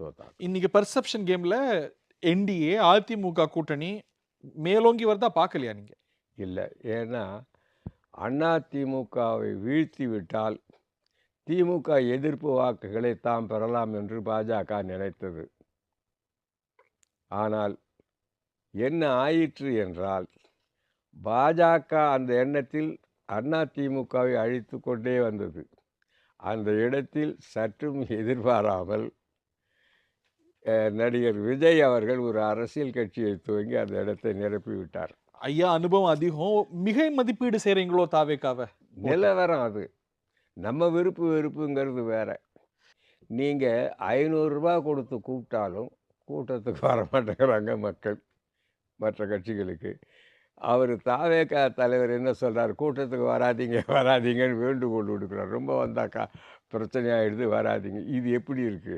தோத்தாங்க. இன்னைக்கு பெர்செப்ஷன் கேம்ல என்டிஏ, அதிமுக கூட்டணி மேலோங்கி வருதா பார்க்கலையா நீங்க? இல்ல. ஏன்னா, அதிமுகவை வீழ்த்தி விட்டால், திமுக எதிர்ப்பு வாக்குகளை தாம் பெறலாம் என்று பாஜக நினைத்தது. ஆனால் என்ன ஆயிற்று என்றால், பாஜக அந்த எண்ணத்தில் அதிமுகவை அழித்துக் கொண்டே வந்தது. அந்த இடத்தில் சற்றும் எதிர்பாராமல் நடிகர் விஜய் அவர்கள் ஒரு அரசியல் கட்சியை துவங்கி அந்த இடத்தை நிரப்பிவிட்டார். ஐயா அனுபவம் அதிகம். மிகை மதிப்பீடு செய்றீங்களோ தாவேக்காவ? ஓட்ட. நிலவரம் அது. நம்ம விருப்பு வெறுப்புங்கிறது வேற. நீங்க ரூ. 500 கொடுத்து கூப்பிட்டாலும், கூட்டத்துக்கு வரமாட்டேங்கிறாங்க மக்கள், மற்ற கட்சிகளுக்கு. அவரு தாவேகா தலைவர் என்ன சொல்றாரு, கூட்டத்துக்கு வராதீங்க, வராதீங்கன்னு வேண்டுகோள் விடுக்கிறார். ரொம்ப வந்தாக்கா பிரச்சனை ஆயிடுது, வராதீங்க. இது எப்படி இருக்கு?